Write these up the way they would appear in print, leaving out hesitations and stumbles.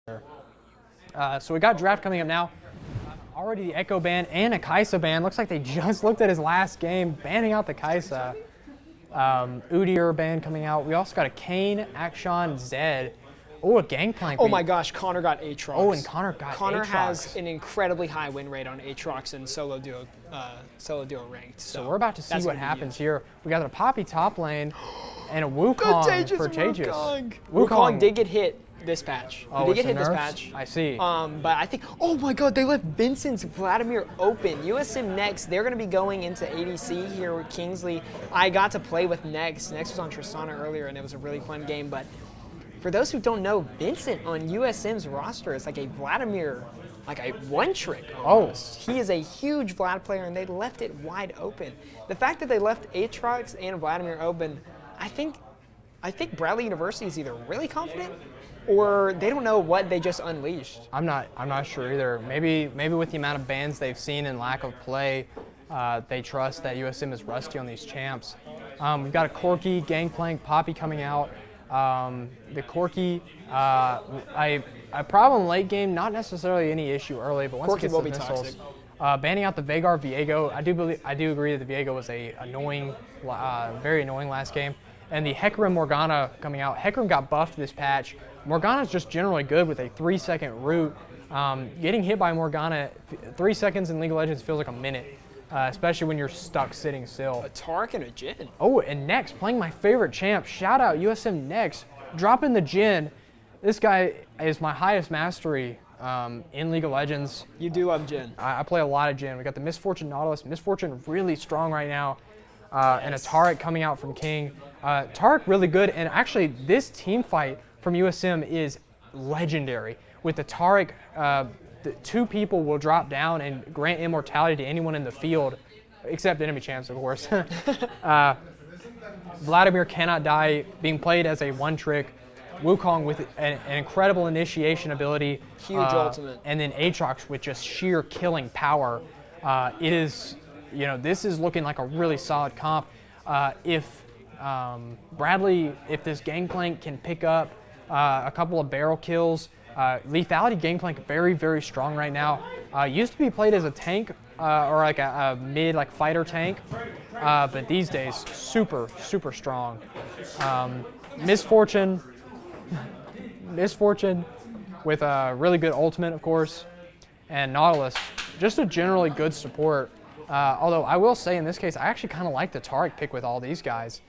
So we got draft coming up now. Already the Echo ban and a Kaisa ban. Looks like they just looked at his last game, banning out the Kaisa. Udyr ban coming out. We also got a Kane, Akshan, Zed. Oh, a Gangplank. Oh my gosh, Connor got Aatrox. Oh, and Connor got Connor Aatrox. has an incredibly high win rate on Aatrox and solo duo ranked. So we're about to see what happens here. We got a Poppy top lane and a Wukong for Tejas. Wukong did get hit this patch. Oh, he did it's get hit nerfs? this patch. I see. But I think, oh my god, they left Vincent's Vladimir open. USM next, they're going to be going into ADC here with Kingsley. I got to play with Nex. Nex was on Tristana earlier, and it was a really fun game. But for those who don't know, Vincent on USM's roster is like a Vladimir, like a one-trick almost. He is a huge Vlad player, and they left it wide open. The fact that they left Aatrox and Vladimir open, I think Bradley University is either really confident or they don't know what they just unleashed. I'm not sure either. Maybe with the amount of bans they've seen and lack of play, they trust that USM is rusty on these champs. We've got a Corki, Gangplank, Poppy coming out. The Corki, a problem late game, not necessarily any issue early, but once Corki it gets will the be missiles, toxic. banning out the Veigar Viego. I do agree that the Viego was a very annoying last game. And the Hecarim Morgana coming out. Hecarim got buffed this patch. Morgana's just generally good with a 3-second root. Getting hit by Morgana 3 seconds in League of Legends feels like a minute, especially when you're stuck sitting still. A Tark and a Jhin. Oh, and Nex playing my favorite champ. Shout out USM Nex, dropping the Jhin. This guy is my highest mastery in League of Legends. You do love Jhin. I play a lot of Jhin. We got the Misfortune Nautilus. Misfortune really strong right now. And a Taric coming out from King. Taric really good, and actually this team fight from USM is legendary. With the Taric, the 2 people will drop down and grant immortality to anyone in the field, except enemy champs, of course. Vladimir cannot die, being played as a one-trick. Wukong with an incredible initiation ability. Huge ultimate. And then Aatrox with just sheer killing power. It is, this is looking like a really solid comp. If Bradley, if this Gangplank can pick up a couple of barrel kills, lethality Gangplank very, very strong right now. Used to be played as a tank or like a mid fighter tank, but these days super, super strong. Misfortune with a really good ultimate, of course, and Nautilus, just a generally good support. Although I will say in this case, I actually kind of like the Taric pick with all these guys.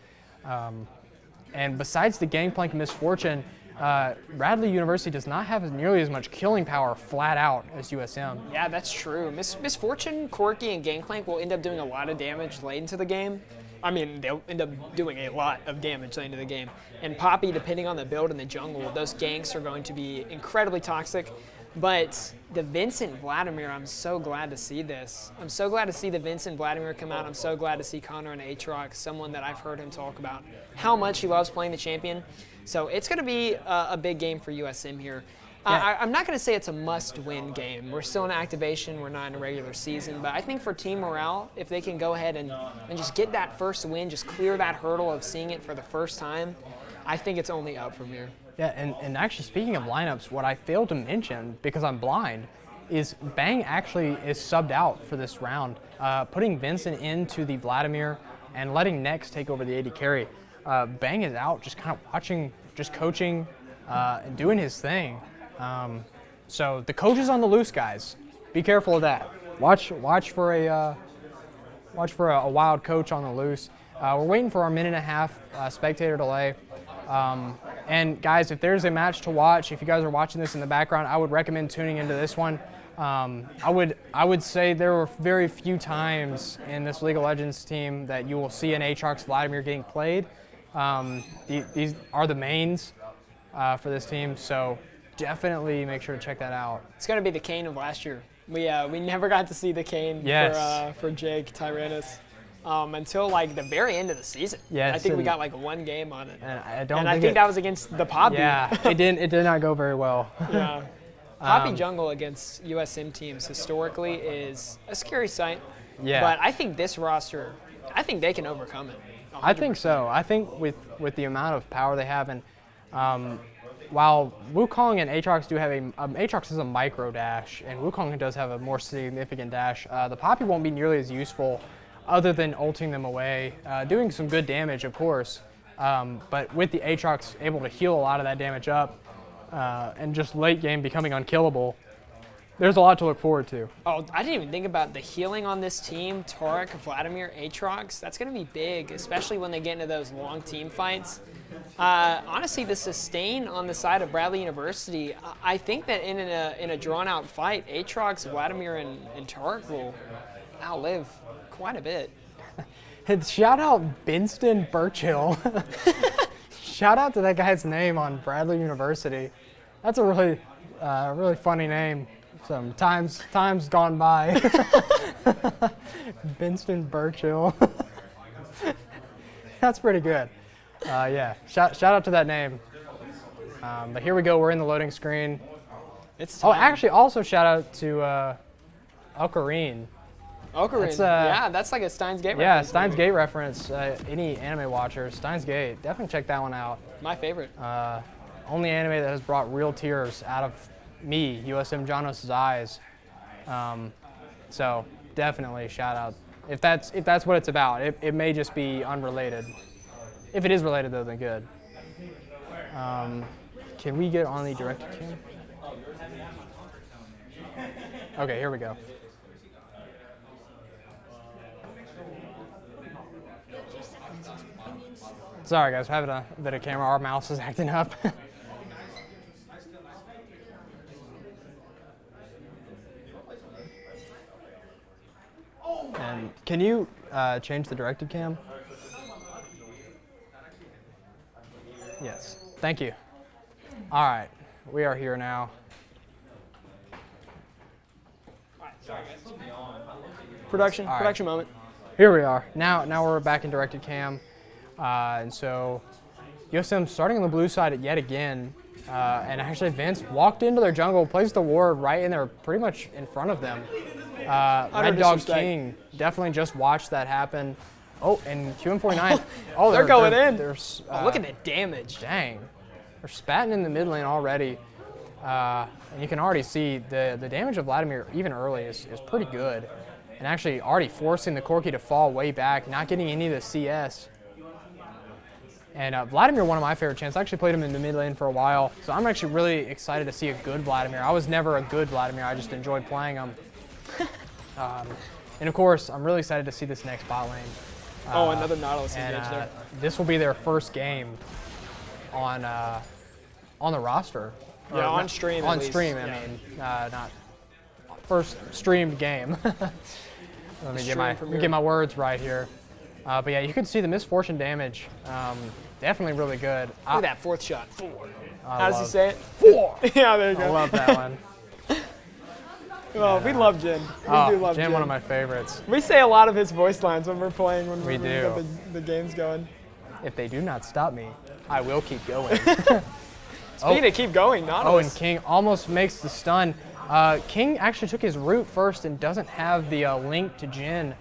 And besides the Gangplank Misfortune, Radley University does not have nearly as much killing power flat out as USM. Yeah, that's true. Misfortune, Corki, and Gangplank will end up doing a lot of damage late into the game. I mean, they'll end up doing a lot of damage late into the game. And Poppy, depending on the build in the jungle, those ganks are going to be incredibly toxic. But the Vincent Vladimir, I'm so glad to see this. I'm so glad to see the Vincent Vladimir come out. I'm so glad to see Connor and Aatrox, someone that I've heard him talk about how much he loves playing the champion. So it's going to be a big game for USM here. Yeah. I'm not going to say it's a must-win game. We're still in activation. We're not in a regular season. But I think for team morale, if they can go ahead and just get that first win, just clear that hurdle of seeing it for the first time, I think it's only up from here. Yeah, and actually speaking of lineups, what I failed to mention, because I'm blind, is Bang actually is subbed out for this round, putting Vincent into the Vladimir and letting Nex take over the AD carry. Bang is out, just kind of watching, just coaching, and doing his thing. So the coach is on the loose, guys. Be careful of that. Watch for a wild coach on the loose. We're waiting for our minute-and-a-half spectator delay. And guys, if there's a match to watch, if you guys are watching this in the background, I would recommend tuning into this one. I would say there were very few times in this League of Legends team that you will see an Aatrox Vladimir getting played. These are the mains for this team, so definitely make sure to check that out. It's going to be the Kane of last year. We never got to see the Kane for Jake Tyrannus. Until the very end of the season. Yeah, I think we got one game on it. And I think that was against the Poppy. Yeah, it did not go very well. Yeah. Poppy jungle against USM teams historically is a scary sight. Yeah. But I think this roster, I think they can overcome it. 100%. I think so. I think with the amount of power they have, and while Wukong and Aatrox do have Aatrox is a micro dash, and Wukong does have a more significant dash. The Poppy won't be nearly as useful other than ulting them away, doing some good damage, of course. But with the Aatrox able to heal a lot of that damage up, and just late game becoming unkillable, there's a lot to look forward to. Oh, I didn't even think about the healing on this team. Taurik, Vladimir, Aatrox. That's going to be big, especially when they get into those long team fights. Honestly, the sustain on the side of Bradley University, I think that in a drawn-out fight, Aatrox, Vladimir, and Taurik will outlive quite a bit. And shout out Binston Burchill. Shout out to that guy's name on Bradley University. That's a really funny name. Some times gone by. Binston Burchill. That's pretty good. Yeah, shout out to that name. But here we go. We're in the loading screen. It's time. Oh, actually, also shout out to Ocarine. Ocarine. Yeah, that's like a Steins Gate reference. Yeah, Steins Gate reference. Any anime watchers, Steins Gate, definitely check that one out. My favorite. Only anime that has brought real tears out of me, USM Janos' eyes. So definitely shout out. If that's what it's about, it may just be unrelated. If it is related though, then good. Can we get on the directed cam? Okay, here we go. Sorry guys, we're having a bit of camera. Our mouse is acting up. And can you change the directed cam? Yes, thank you. All right, we are here now. Production right. moment. Here we are. Now we're back in directed cam. And so USM starting on the blue side yet again. And actually Vince walked into their jungle, placed the ward right in there, pretty much in front of them. Red Dog King definitely just watched that happen. Oh, and QM49. Oh, they're going in. Look at the damage. Dang. They're spatting in the mid lane already. And you can already see the damage of Vladimir, even early, is pretty good. And actually already forcing the Corki to fall way back, not getting any of the CS. And Vladimir, one of my favorite champs. I actually played him in the mid lane for a while, so I'm actually really excited to see a good Vladimir. I was never a good Vladimir, I just enjoyed playing him. And of course, I'm really excited to see this next bot lane. Another Nautilus engage there. This will be their first game on the roster. Yeah, on stream. On stream, I mean, not first streamed game. Let me get my words right here. But yeah, you can see the misfortune damage. Definitely really good. Look at that fourth shot. 4. How does he say it? 4. Yeah, there you go. I love that one. Well, we love Jin. We do love Jin. One of my favorites. We say a lot of his voice lines when we're playing, when we do. The game's going. If they do not stop me, I will keep going. Speed to keep going, Nautilus. Oh, and King almost makes the stun. King actually took his root first and doesn't have the link to Jin.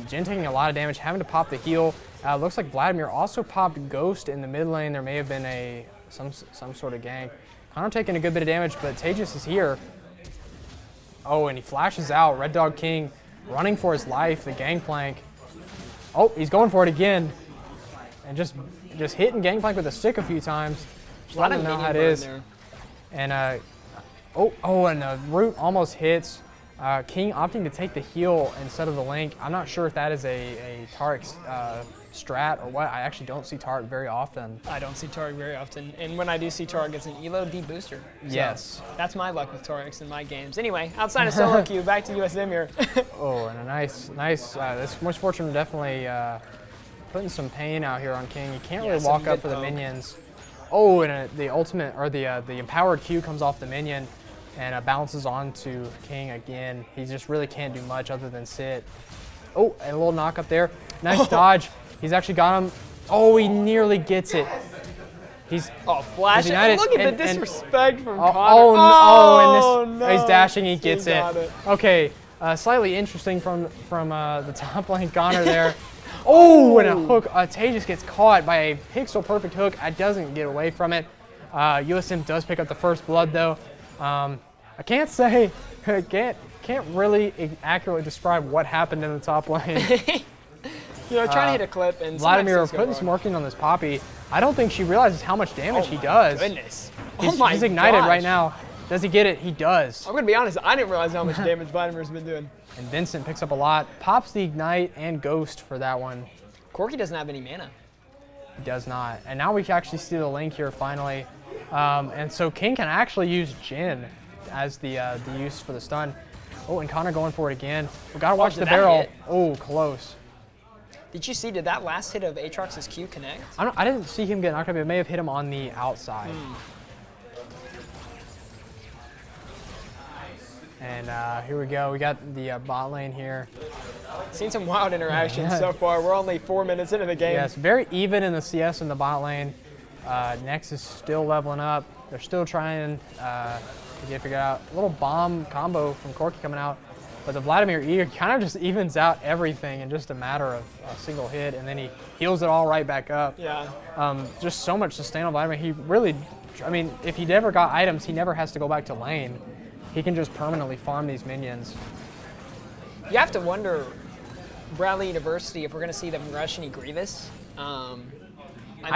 Jin taking a lot of damage, having to pop the heal. Looks like Vladimir also popped Ghost in the mid lane. There may have been some sort of gank. Connor taking a good bit of damage, but Tejas is here. Oh, and he flashes out. Red Dog King running for his life, the gangplank. Oh, he's going for it again. And just hitting gangplank with a stick a few times. Just letting him know how it is. There. And and the root almost hits. King opting to take the heal instead of the link. I'm not sure if that is a Taurik strat or what. I actually don't see Taurik very often. I don't see Taurik very often. And when I do see Taurik, it's an elo D booster. So yes. That's my luck with Tauriks in my games. Anyway, outside of solo queue, back to USM here. Oh, and a nice, this misfortune definitely putting some pain out here on King. He can't really walk up for the minions. Oh, and the ultimate, or the empowered Q comes off the minion and bounces onto King again. He just really can't do much other than sit. Oh, and a little knock up there. Nice dodge. He's actually got him. Oh, he nearly gets it. He's flash. Look at the disrespect from Connor. No. He's dashing. He gets it. Okay, slightly interesting from the top lane Connor there. Oh, and a hook. Tejas gets caught by a pixel perfect hook. Doesn't get away from it. USM does pick up the first blood though. I can't say, can't really accurately describe what happened in the top lane. Trying to hit a clip and Vladimir putting some work in on this Poppy. I don't think she realizes how much damage he does. Goodness. He's ignited right now. Does he get it? He does. I'm going to be honest, I didn't realize how much damage Vladimir's been doing. And Vincent picks up a lot. Pops the ignite and ghost for that one. Corky doesn't have any mana. He does not. And now we can actually see the link here finally. And so King can actually use Jhin as the use for the stun. Oh, and Connor going for it again. We got to watch the barrel. Oh, close. Did you see, did that last hit of Aatrox's Q connect? I didn't see him get knocked up. It may have hit him on the outside. And here we go. We got the bot lane here. Seen some wild interactions so far. We're only 4 minutes into the game. Yes, very even in the CS in the bot lane. Nex is still leveling up. They're still trying to get figured out. A little bomb combo from Corky coming out. But the Vladimir E kind of just evens out everything in just a matter of a single hit, and then he heals it all right back up. Yeah. Just so much sustain on Vladimir. He really, I mean, if he never got items, he never has to go back to lane. He can just permanently farm these minions. You have to wonder, Bradley University, if we're going to see them rush any Grievous. I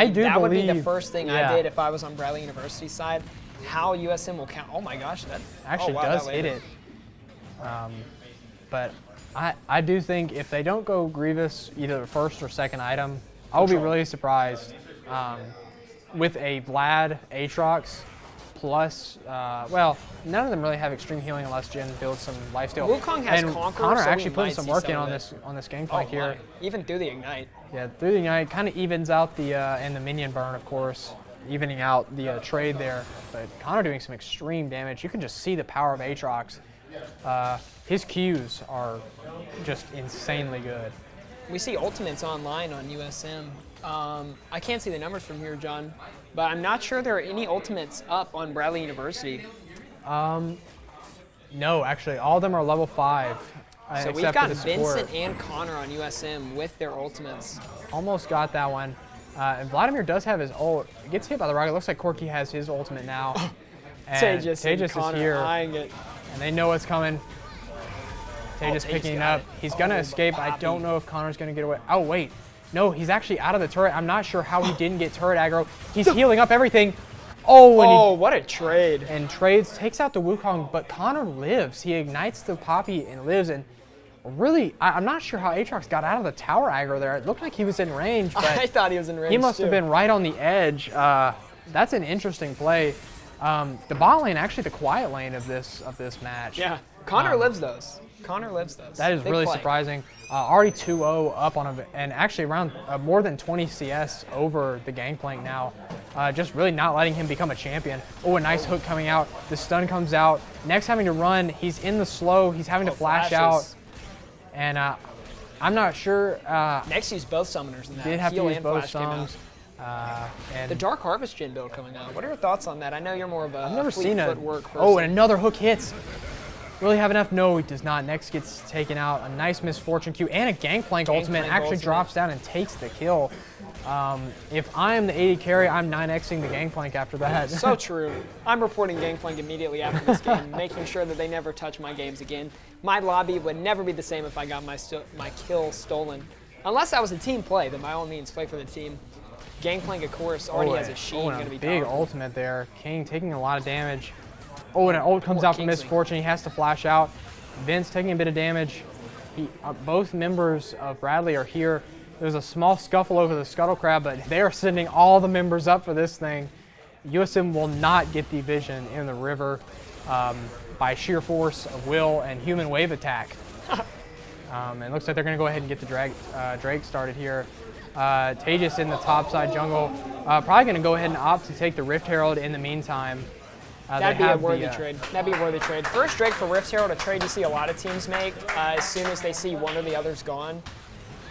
do that believe, would be the first thing yeah. I did if I was on Bradley University's side. How USM will count. Oh my gosh, that actually does hit it. But I do think if they don't go Grievous, either the first or second item, I will be really surprised with a Vlad Aatrox plus, well, none of them really have extreme healing unless Jhin builds some lifesteal. Wukong has and Conqueror, Connor so actually we putting might some see work some in of on this gangplank here. Even through the Ignite. Yeah, through the Ignite, kind of evens out the, and the minion burn, of course, evening out the trade there. But Connor doing some extreme damage. You can just see the power of Aatrox. His Qs are just insanely good. We see ultimates online on USM. I can't see the numbers from here, John, but I'm not sure there are any ultimates up on Bradley University. No, actually, all of them are level 5. So we've got Vincent and Connor on USM with their ultimates. Almost got that one. And Vladimir does have his ult. Gets hit by the rocket. Looks like Corky has his ultimate now. And Tejas is here. Eyeing it. And they know what's coming. Tejas picking it up. He's going to escape. I don't know if Connor's going to get away. Oh, wait. No, he's actually out of the turret. I'm not sure how he didn't get turret aggro. He's healing up everything. Oh, what a trade. And trades, takes out the Wukong, but Connor lives. He ignites the Poppy and lives. And really, I'm not sure how Aatrox got out of the tower aggro there. It looked like he was in range, but I thought he was in range. He must have been right on the edge. That's an interesting play. The bot lane, actually the quiet lane of this match. Yeah, Connor lives those. Connor lives those. That is really surprising. Already 2-0 up on him, and actually around more than 20 CS over the Gangplank now. Just really not letting him become a champion. Oh, a nice hook coming out. The stun comes out. Next having to run. He's in the slow. He's having to flash out. And I'm not sure. Next used both summoners in that. Did have to use both summons. And the Dark Harvest Jhin build coming out. What are your thoughts on that? I know you're more of a I've never seen a footwork person. Oh, and another hook hits. Really have enough? No, he does not. Next gets taken out. A nice Misfortune Q and a Gangplank ultimate actually drops down and takes the kill. If I am the AD carry, I'm 9xing the Gangplank after that. So true. I'm reporting Gangplank immediately after this game, making sure that they never touch my games again. My lobby would never be the same if I got my kill stolen. Unless that was a team play, then by all means play for the team. Gangplank, of course, already has a sheen. Going to be big powerful. ultimate there. King taking a lot of damage. Oh, and an ult comes out from Misfortune. He has to flash out. Vince taking a bit of damage. Both members of Bradley are here. There's a small scuffle over the Scuttle Crab, but they are sending all the members up for this thing. USM will not get the vision in the river by sheer force of will and human wave attack. It looks like they're going to go ahead and get the Drake started here. Tejas in the top side jungle. Probably going to go ahead and opt to take the Rift Herald in the meantime. That'd be a worthy trade. That'd be a worthy trade. First Drake for Rift Herald, a trade you see a lot of teams make as soon as they see one or the other's gone.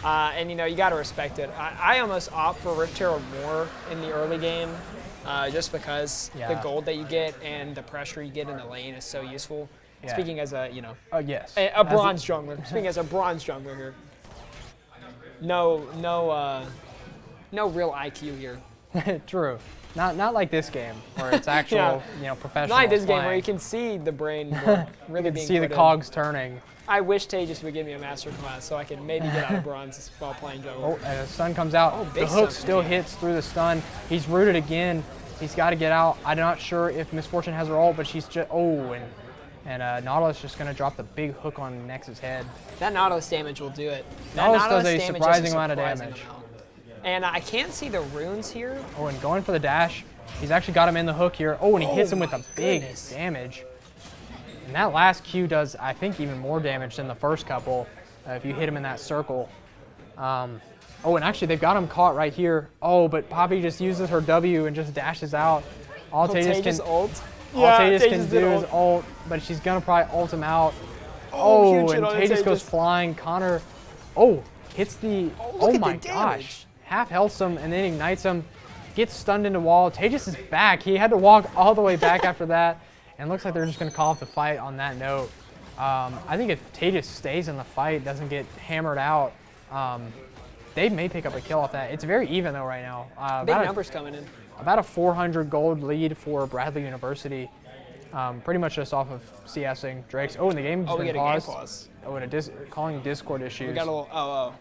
And you know, you got to respect it. I almost opt for Rift Herald more in the early game just because the gold that you get and the pressure you get in the lane is so useful. Yeah. Speaking as a, you know, a bronze jungler. Speaking as a bronze jungler here. No real IQ here. True. Not like this game where it's actual, Yeah. professional. Not like this game where playing. you can see the brain work really You can being see the put in. cogs turning. I wish Tejas would give me a master class so I could maybe get out of bronze while playing jungle. Oh, and the stun comes out. Oh, The big hook stun. still hits through the stun. He's rooted again. He's got to get out. I'm not sure if Misfortune has her ult, but she's just and Nautilus just gonna drop the big hook on Nex's head. That Nautilus damage will do it. That Nautilus does a damage is surprising amount of surprising damage. amount. And I can't see the runes here. Oh, and going for the dash. He's actually got him in the hook here. Oh, and he hits him with my a big goodness. damage. And that last Q does, I think, even more damage than the first couple if you hit him in that circle. Oh, and actually, they've got him caught right here. Oh, but Poppy just uses her W and just dashes out. All Tejas ult. All Tejas can do is ult, but she's gonna probably ult him out. Oh, huge hit And on Tejas goes Tejas. flying. Connor, hits the, look at my the gosh. damage. Half healths him and then ignites him. Gets stunned into wall. Tejas is back. He had to walk all the way back after that. And looks like they're just gonna call off the fight on that note. I think if Tejas stays in the fight, doesn't get hammered out, they may pick up a kill off that. It's very even though right now. Big numbers coming in. About a 400 gold lead for Bradley University. Pretty much just off of CSing Drake's. Oh, and the game's Oh, we been get a game paused. pause. Oh, and calling Discord issues. We got a little,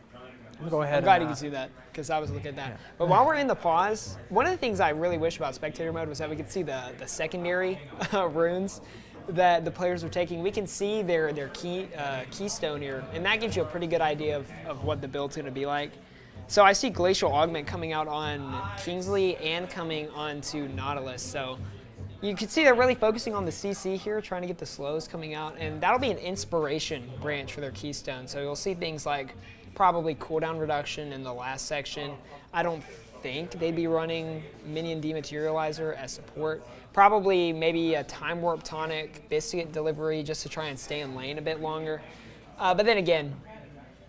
Go ahead. I'm glad and, you can see that because I was looking at that. But while we're in the pause, one of the things I really wish about spectator mode was that we could see the secondary runes that the players are taking. We can see their keystone here, and that gives you a pretty good idea of what the build's going to be like. So I see Glacial Augment coming out on Kingsley and coming onto Nautilus. So you can see they're really focusing on the CC here, trying to get the slows coming out, and that'll be an inspiration branch for their keystone. So you'll see things like probably cooldown reduction in the last section. I don't think they'd be running Minion Dematerializer as support. Probably maybe a Time Warp Tonic, Biscuit Delivery just to try and stay in lane a bit longer. But then again,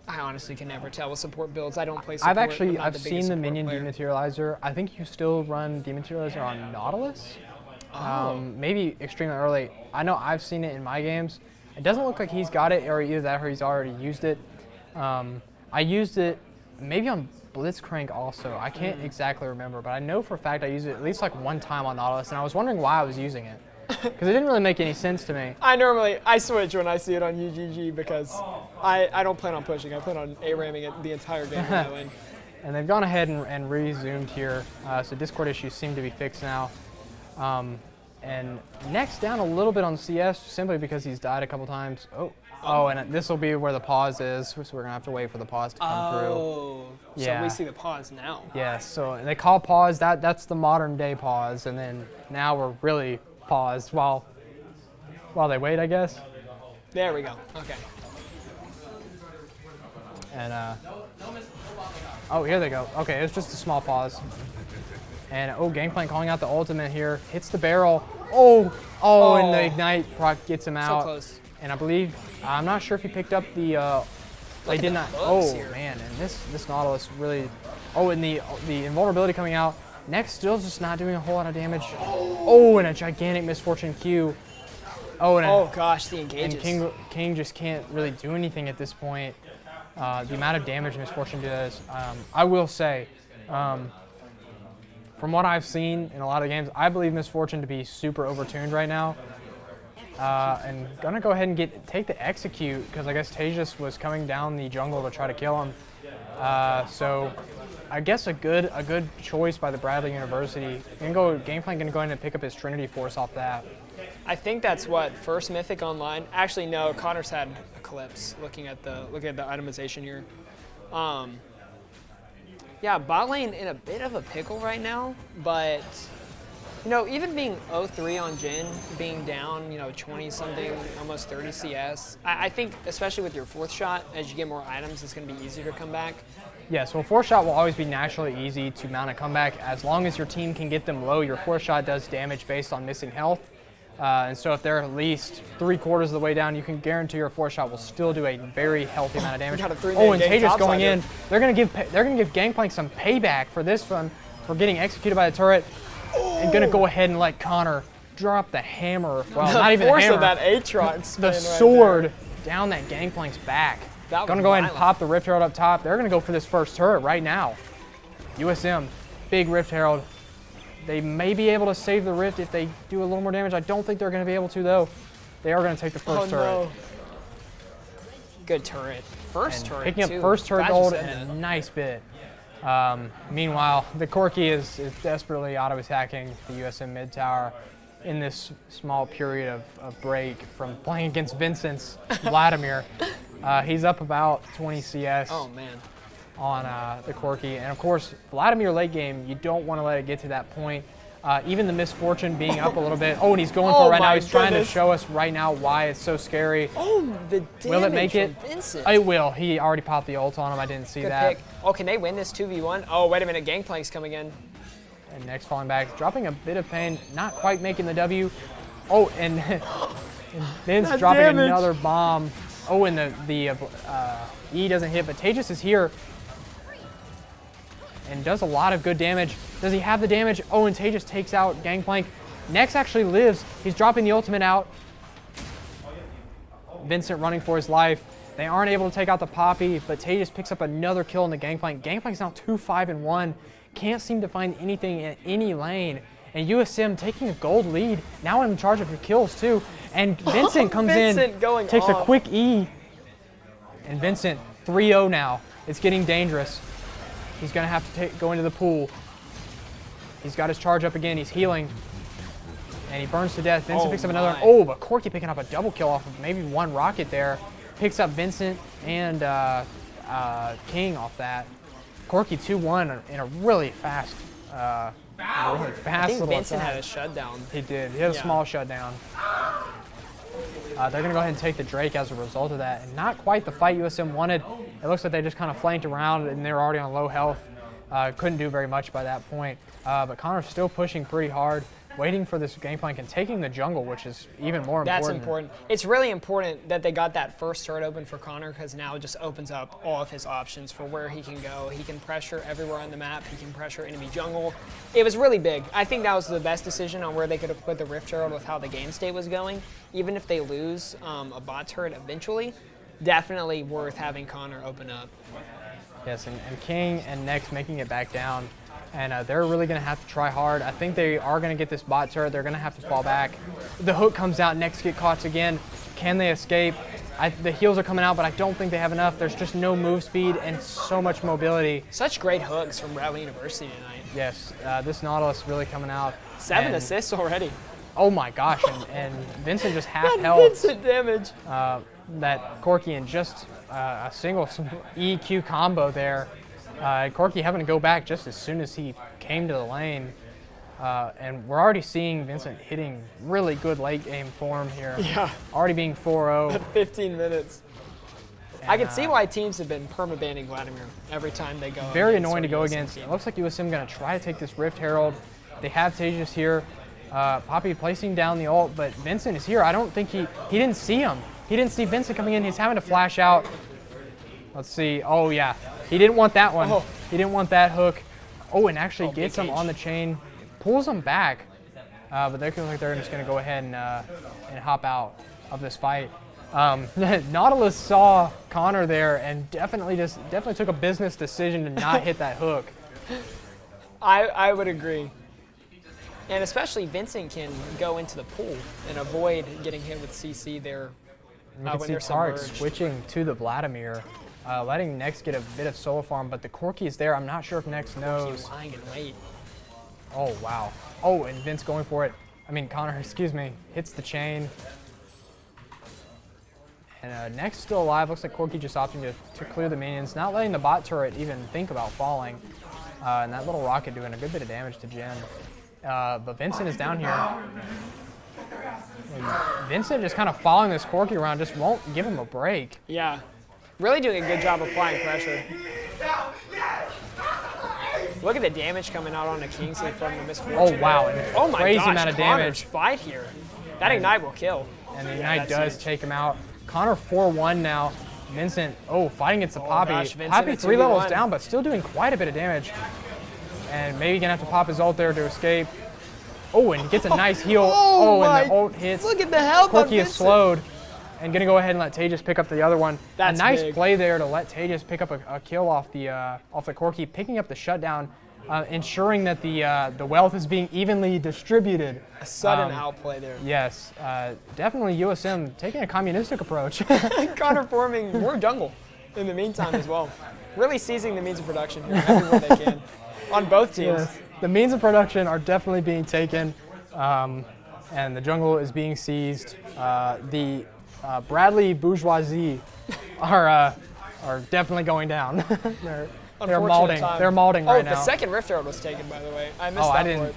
I honestly can never tell with support builds. I don't play support. I've seen the Minion Dematerializer. I think you still run Dematerializer on Nautilus. Maybe extremely early. I know I've seen it in my games. It doesn't look like he's got it, or either that or he's already used it. I used it maybe on Blitzcrank also. I can't exactly remember, but I know for a fact I used it at least like one time on Nautilus, and I was wondering why I was using it. Because it didn't really make any sense to me. I switch when I see it on UGG because I don't plan on pushing. I plan on A-ramming it the entire game when I win. And they've gone ahead and resumed here. So Discord issues seem to be fixed now. And next down a little bit on CS simply because he's died a couple times. Oh, and this will be where the pause is, so we're gonna have to wait for the pause to come through. Yeah. So we see the pause now. Yes, so they call pause, that's the modern day pause, and then now we're really paused while they wait, I guess. There we go. Okay. And oh, here they go. Okay, it's just a small pause. And Gangplank calling out the ultimate here, hits the barrel. And the ignite proc gets him out. So close. And I believe, I'm not sure if he picked up the, they did not, man, and this Nautilus really, and the invulnerability coming out. Next, still just not doing a whole lot of damage. And a gigantic Misfortune Q. Gosh, the engages. And King just can't really do anything at this point. The amount of damage Misfortune does, I will say, from what I've seen in a lot of games, I believe Misfortune to be super overtuned right now. And gonna go ahead and take the execute because I guess Tejas was coming down the jungle to try to kill him. So I guess a good choice by the Bradley University. Gangplank gonna go ahead and pick up his Trinity Force off that. I think that's what first Mythic online. Actually, no. Connor's had Eclipse. Looking at the itemization here. Yeah, bot lane in a bit of a pickle right now, but even being 0-3 on Jhin, being down 20 something, almost 30 CS. I think especially with your fourth shot, as you get more items, it's going to be easier to come back. Yes, well, fourth shot will always be naturally easy to mount a comeback as long as your team can get them low. Your fourth shot does damage based on missing health. And so if they're at least 3/4 of the way down, you can guarantee your fourth shot will still do a very healthy amount of damage. and Tejas going in. They're gonna give Gangplank some payback for this one, for getting executed by the turret, and gonna go ahead and let Connor drop the hammer. Well, not even the hammer. Of that Aaron spin the sword down that Gangplank's back. Gonna go ahead and pop the Rift Herald up top. They're gonna go for this first turret right now. USM, big Rift Herald. They may be able to save the Rift if they do a little more damage. I don't think they're going to be able to, though. They are going to take the first turret. No. Good turret. First turret, picking up too. first turret Glad you gold said and that. a nice bit. Meanwhile, the Corki is desperately auto-attacking the USM mid tower in this small period of break from playing against Vincent's Vladimir. He's up about 20 CS Oh, man. on the Corki. And of course, Vladimir late game, you don't want to let it get to that point. Even the misfortune being up a little bit. Oh, and he's going for it right now. He's trying to show us right now why it's so scary. Oh, the damage. Will it make it? From Vincent. It will. He already popped the ult on him. I didn't see Good that. pick. Oh, can they win this 2v1? Oh, wait a minute. Gangplank's coming in. And next falling back, dropping a bit of pain, not quite making the W. Oh, and, and Vince That dropping damage. another bomb. Oh, and the E doesn't hit, but Tejas is here and does a lot of good damage. Does he have the damage? Oh, and Tejas takes out Gangplank. Nex actually lives. He's dropping the ultimate out. Vincent running for his life. They aren't able to take out the Poppy, but Tejas picks up another kill in the Gangplank. Gangplank's now 2-5-1. Can't seem to find anything in any lane. And USM taking a gold lead, now in charge of the kills too. And Vincent comes Vincent in, going takes off. a quick E. And Vincent, 3-0 now. It's getting dangerous. He's gonna have to go into the pool. He's got his charge up again, he's healing. And he burns to death. Vincent picks up another, but Corki picking up a double kill off of maybe one rocket there. Picks up Vincent and King off that. Corki 2-1 in a really fast, I think little Vincent attack. had a shutdown. He did. He had a Yeah. small shutdown. They're going to go ahead and take the Drake as a result of that. And not quite the fight USM wanted. It looks like they just kind of flanked around and they were already on low health. Couldn't do very much by that point. But Connor's still pushing pretty hard, waiting for this Gangplank and taking the jungle, which is even more important. That's important. It's really important that they got that first turret open for Connor because now it just opens up all of his options for where he can go. He can pressure everywhere on the map. He can pressure enemy jungle. It was really big. I think that was the best decision on where they could have put the Rift Herald with how the game state was going. Even if they lose a bot turret eventually, definitely worth having Connor open up. Yes, and King and Nex making it back down. And they're really going to have to try hard. I think they are going to get this bot turret. They're going to have to fall back. The hook comes out. Nex get caught again. Can they escape? The heals are coming out, but I don't think they have enough. There's just no move speed and so much mobility. Such great hooks from Bradley University tonight. Yes, this Nautilus really coming out. 7 And- assists already. Oh my gosh, and Vincent just half That health. Vincent damage. That Corki and just a single EQ combo there. Corki having to go back just as soon as he came to the lane. And we're already seeing Vincent hitting really good late game form here. Yeah. Already being 4-0. 15 minutes. I can see why teams have been permabanning Vladimir every time they go. Very against annoying to our go USM against. team. It looks like USM going to try to take this Rift Herald. They have Tejas here. Poppy placing down the ult, but Vincent is here. I don't think he didn't see him. He didn't see Vincent coming in. He's having to flash out. Let's see. Oh, yeah. He didn't want that one. Oh. He didn't want that hook. Oh, and actually Oh, gets big him H. on the chain. Pulls him back. But they look like they're just going to go ahead and hop out of this fight. Nautilus saw Connor there and definitely took a business decision to not hit that hook. I would agree. And especially Vincent can go into the pool and avoid getting hit with CC there You can when see they're Tarek submerged. switching to the Vladimir, letting Nex get a bit of solo farm, but the Corki is there. I'm not sure if Nex knows. He's lying in wait. Oh, wow. Oh, and Vince going for it. I mean, Connor, excuse me, hits the chain. And Nex still alive. Looks like Corki just opting to clear the minions, not letting the bot turret even think about falling. And that little rocket doing a good bit of damage to Jin. But Vincent is down here. And Vincent just kind of following this Corki around, just won't give him a break. Yeah. Really doing a good job applying pressure. Look at the damage coming out on the Kingsley from the misfortune. Oh, wow. And Oh my crazy gosh, amount of Connor's damage. fight here. That Ignite will kill. And the Yeah, Ignite that's does huge. take him out. Connor 4-1 now. Vincent, fighting against the Poppy. gosh, Vincent Poppy at 3 levels 2v1. down, but still doing quite a bit of damage. And maybe gonna have to pop his ult there to escape. Oh, and gets a nice heal. And the ult hits. Look at the health on Corki is Vincent. slowed. And gonna go ahead and let Tejas pick up the other one. That's a nice big. play there to let Tejas pick up a kill off the Corki, picking up the shutdown. ensuring that the wealth is being evenly distributed. A sudden outplay there. Yes, definitely USM taking a communistic approach. Connor forming more jungle in the meantime as well. Really seizing the means of production here everywhere they can on both teams. Yes. The means of production are definitely being taken, and the jungle is being seized. The Bradley bourgeoisie are definitely going down. they're malding. They're malding right now. Oh, the second Rift Herald was taken, by the way. I missed that I didn't.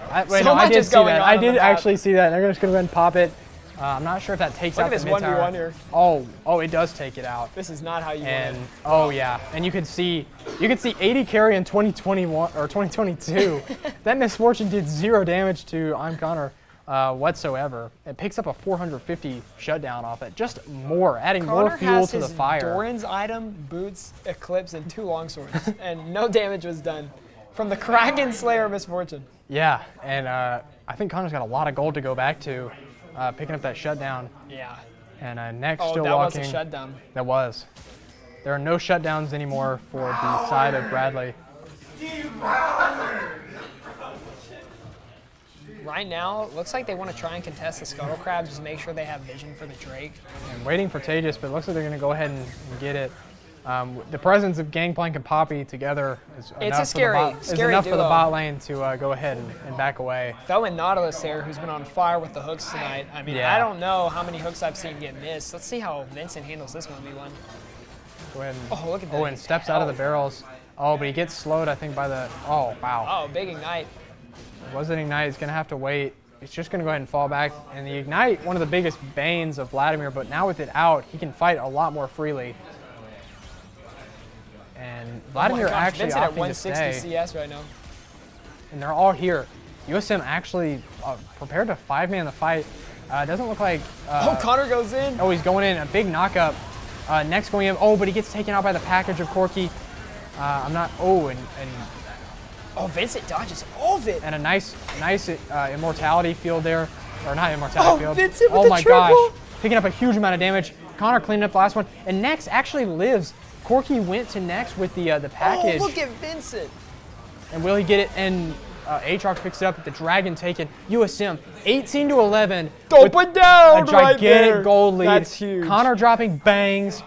part. I did see that. I did actually see that. They're just going to go ahead and pop it. I'm not sure if that takes out the mid tower. Look at this 1v1 here. Oh, it does take it out. This is not how you And win. oh yeah, and you could see 80 carry in 2021 or 2022. That misfortune did 0 damage to I'm Connor whatsoever. It picks up a 450 shutdown off it. Just more, adding more fuel to the fire. Doran's item, boots, eclipse, and 2 longswords, and no damage was done from the Kraken Slayer misfortune. Yeah, and I think Connor's got a lot of gold to go back to, picking up that shutdown. Yeah. And next Oh, still that walking. was a shutdown. That was. There are no shutdowns anymore for the side of Bradley. Right now, it looks like they want to try and contest the Scuttle Crab, just make sure they have vision for the Drake. And waiting for Tejas, but it looks like they're going to go ahead and get it. The presence of Gangplank and Poppy together is enough for the bot lane to go ahead and back away. Felwyn Nautilus there, who's been on fire with the hooks tonight. I mean, Yeah. I don't know how many hooks I've seen get missed. Let's see how Vincent handles this 1v1. Oh, look at that. Oh, and steps out of the barrels. Oh, but he gets slowed, I think, by the... Oh, wow. Oh, big ignite. Wasn't ignite. He's going to have to wait. He's just going to go ahead and fall back. And the ignite, one of the biggest banes of Vladimir, but now with it out, he can fight a lot more freely. And Vladimir actually Vincent at opting to 160 stay. CS right now. And they're all here. USM actually prepared to 5-man the fight. Doesn't look like... oh, Connor goes in. Oh, he's going in. A big knockup. Next going in. Oh, but he gets taken out by the package of Corky. I'm not... Oh, and oh, Vincent dodges all of it. and a nice immortality field there. Or not immortality field. Vincent with oh the my triple. gosh. Picking up a huge amount of damage. Connor cleaning up the last one. And Nex actually lives. Corky went to Nex with the package. Oh, look at Vincent. And will he get it? And Aatrox picks it up. The Dragon taken. USM 18-11. Dope it down A right gigantic there. gold lead. That's huge. Connor dropping bangs.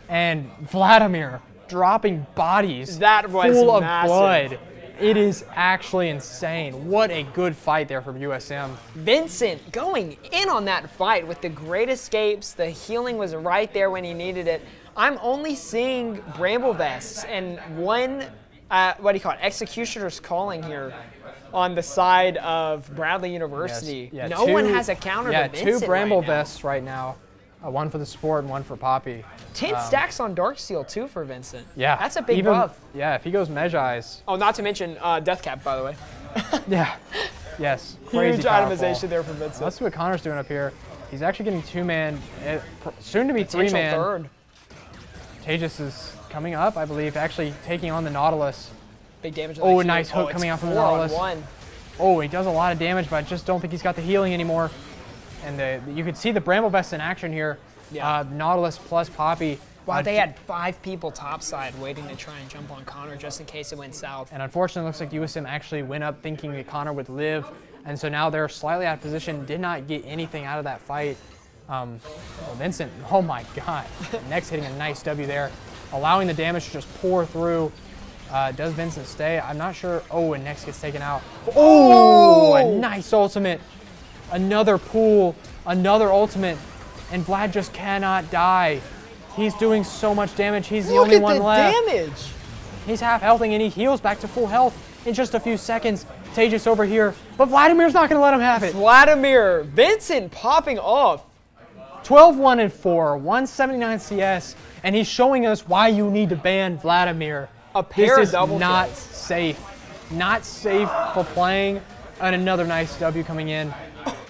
And Vladimir dropping bodies That was full massive. of blood. It is actually insane. What a good fight there from USM. Vincent going in on that fight with the great escapes. The healing was right there when he needed it. I'm only seeing Bramble Vests and one, Executioner's Calling here on the side of Bradley University. Yes. Yeah, no one has a counter to Vincent 2 Bramble right now. Vests right now. One for the sport and one for Poppy. 10 stacks on Darksteel too for Vincent. Yeah. That's a big buff. Yeah, if he goes Mejai's. Oh, not to mention Death Cap, by the way. Yeah. Yes. Crazy Huge powerful. itemization there for Vincent. Let's see what Connor's doing up here. He's actually getting 2-man, soon to be Potential 3-man. third. Tejas is coming up, I believe, actually taking on the Nautilus. Big damage. Oh, a nice hook coming out from the Nautilus. 4-on-1. Oh, he does a lot of damage, but I just don't think he's got the healing anymore. And you could see the Bramble Vest in action here. Yeah. Nautilus plus Poppy. Wow, they had 5 people topside waiting to try and jump on Connor just in case it went south. And unfortunately, it looks like USM actually went up thinking that Connor would live. And so now they're slightly out of position, did not get anything out of that fight. Well, Vincent, oh my God. Next hitting a nice W there, allowing the damage to just pour through. Does Vincent stay? I'm not sure. Oh, and Next gets taken out. Oh, a nice ultimate. Another pool, another ultimate. And Vlad just cannot die. He's doing so much damage. He's the only one left. Look at the damage. He's half healthing and he heals back to full health in just a few seconds. Tejas over here, but Vladimir's not going to let him have it. Vladimir, Vincent popping off. 12-1-4, 179 CS, and he's showing us why you need to ban Vladimir. A pair this of double is not kills. safe. Not safe for playing. And another nice W coming in.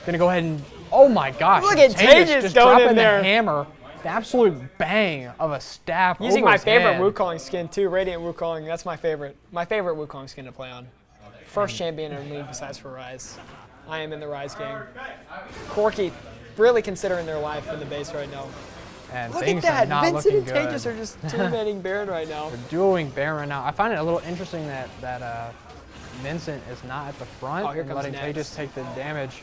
Gonna go ahead and, oh my gosh. Look at Tejas just going dropping in there. the hammer. The absolute bang of a staff Using over my his favorite head. Wukong skin too, Radiant Wukong. That's my favorite. My favorite Wukong skin to play on. First champion in the league besides for Ryze. I am in the Ryze gang. Corky, really considering their life in the base right now. And Look things at that. are not Vincent and looking Tejas good. are just two-manning Baron right now. They're dueling Baron right now. I find it a little interesting that Vincent is not at the front. Oh, here and comes letting Nex. Tejas take the damage.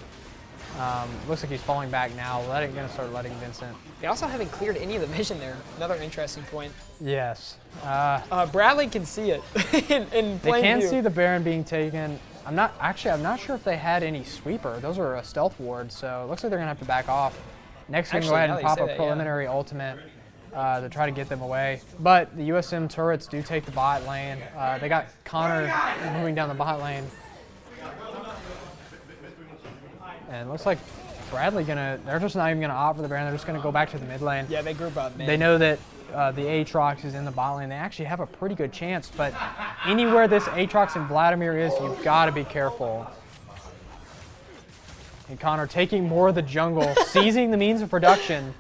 Looks like he's falling back now. Gonna start letting Vincent. They also haven't cleared any of the vision there. Another interesting point. Yes. Bradley can see it in They plain can view. see the Baron being taken. I'm not sure if they had any sweeper. Those are a stealth ward, so it looks like they're gonna have to back off. Next, we can go ahead and pop a preliminary ultimate to try to get them away. But the USM turrets do take the bot lane. They got Connor moving down the bot lane. And it looks like Bradley they're just not even gonna opt for the Baron. They're just gonna go back to the mid lane. Yeah, they group up, man. They know that the Aatrox is in the bot lane. They actually have a pretty good chance, but anywhere this Aatrox and Vladimir is, you've got to be careful. And Connor taking more of the jungle, seizing the means of production.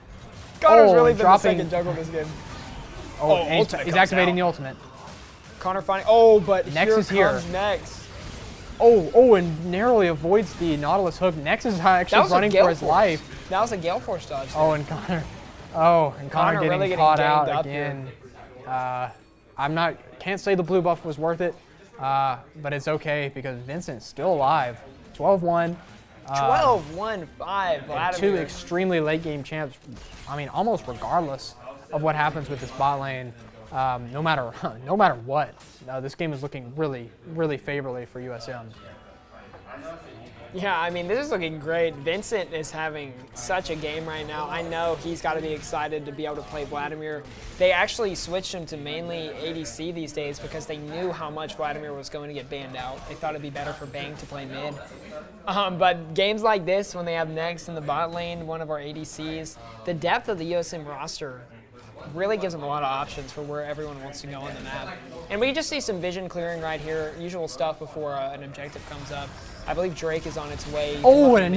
Connor's really been dropping, the second jungle this game. He's activating the ultimate. Connor finding, but Nex is here. Comes Nex. And narrowly avoids the Nautilus hook. Nex is actually running for his life. That was a Gale Force dodge. And Connor getting really caught getting out again. Can't say the blue buff was worth it, but it's okay because Vincent's still alive. 12-1. 12-1-5, Vladimir. Two extremely late game champs. I mean, almost regardless of what happens with this bot lane, no matter what. This game is looking really, really favorably for USM. Yeah, I mean, this is looking great. Vincent is having such a game right now. I know he's got to be excited to be able to play Vladimir. They actually switched him to mainly ADC these days because they knew how much Vladimir was going to get banned out. They thought it'd be better for Bang to play mid. But games like this, when they have Nex in the bot lane, one of our ADCs, the depth of the USM roster really gives them a lot of options for where everyone wants to go on the map. And we just see some vision clearing right here, usual stuff before an objective comes up. I believe Drake is on its way. And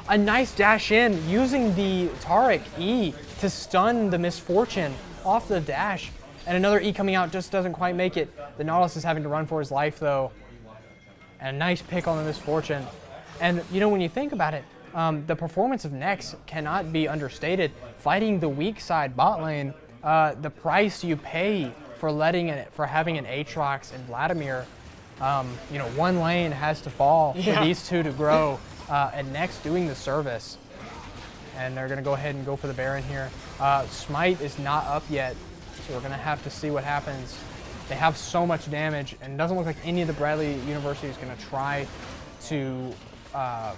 a nice dash in, using the Taric E to stun the Misfortune off the dash. And another E coming out, just doesn't quite make it. The Nautilus is having to run for his life though. And a nice pick on the Misfortune. And when you think about it, the performance of Nex cannot be understated. Fighting the weak side bot lane, the price you pay for having an Aatrox and Vladimir, one lane has to fall for these two to grow, and Nex doing the service. And they're gonna go ahead and go for the Baron here. Smite is not up yet, so we're gonna have to see what happens. They have so much damage, and it doesn't look like any of the Bradley University is gonna try to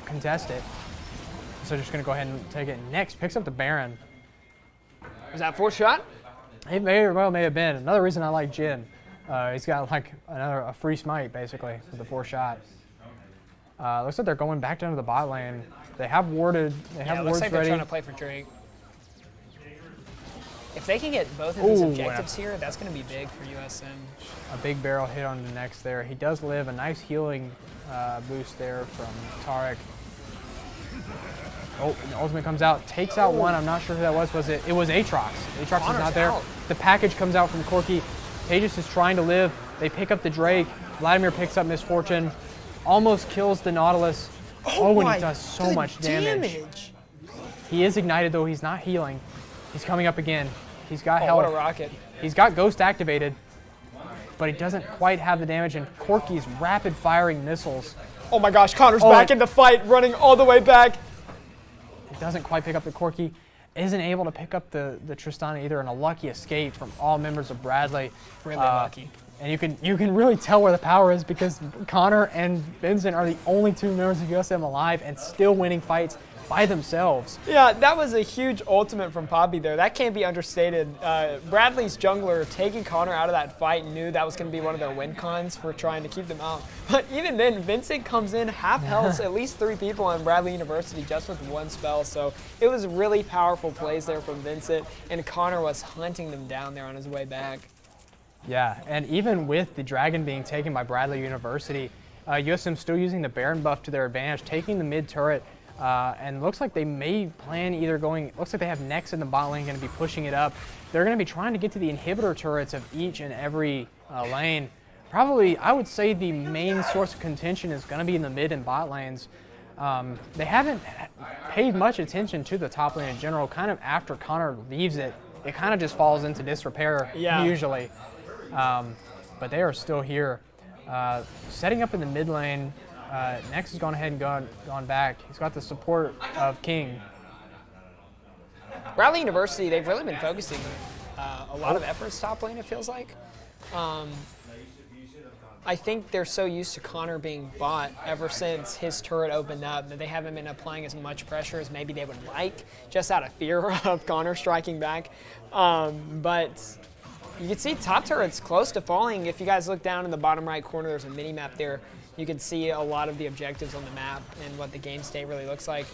contest it. So just gonna go ahead and take it. Nex picks up the Baron. Was that fourth shot? It may have been. Another reason I like Jin. He's got like a free smite basically with the 4 shot. Looks like they're going back down to the bot lane. They have warded. They have wards looks like ready. They're trying to play for Drake. If they can get both of these objectives here, that's going to be big for USM. A big barrel hit on the Nex there. He does live. A nice healing boost there from Taric. The ultimate comes out, takes out one. I'm not sure who that was. It was Aatrox. Aatrox is not there. The package comes out from Corki. Tejas is trying to live. They pick up the Drake. Vladimir picks up Misfortune. Almost kills the Nautilus. And he does so much damage. He is ignited though. He's not healing. He's coming up again. He's got health. What a rocket. He's got Ghost activated, but he doesn't quite have the damage, and Corki's rapid firing missiles. Oh my gosh, Connor's back in the fight, running all the way back. It doesn't quite pick up the Corki. Isn't able to pick up the Tristana either, and a lucky escape from all members of Bradley. Really lucky. And you can really tell where the power is because Connor and Vincent are the only 2 members of USM alive and still winning fights by themselves. Yeah, that was a huge ultimate from Poppy there. That can't be understated. Bradley's jungler taking Connor out of that fight knew that was going to be one of their win cons for trying to keep them out. But even then, Vincent comes in, half health, at least 3 people on Bradley University just with 1 spell. So it was really powerful plays there from Vincent, and Connor was hunting them down there on his way back. Yeah, and even with the Dragon being taken by Bradley University, USM still using the Baron buff to their advantage, taking the mid turret. And looks like they may plan looks like they have Nex in the bot lane, going to be pushing it up. They're going to be trying to get to the inhibitor turrets of each and every lane. Probably, I would say the main source of contention is going to be in the mid and bot lanes. They haven't paid much attention to the top lane in general. Kind of after Connor leaves it, it kind of just falls into disrepair usually. But they are still here. Setting up in the mid lane. Next has gone ahead and gone back. He's got the support of King. Bradley University, they've really been focusing a lot of efforts top lane, it feels like. I think they're so used to Connor being bot ever since his turret opened up that they haven't been applying as much pressure as maybe they would like, just out of fear of Connor striking back. But you can see top turret's close to falling. If you guys look down in the bottom right corner, there's a mini map there. You can see a lot of the objectives on the map and what the game state really looks like.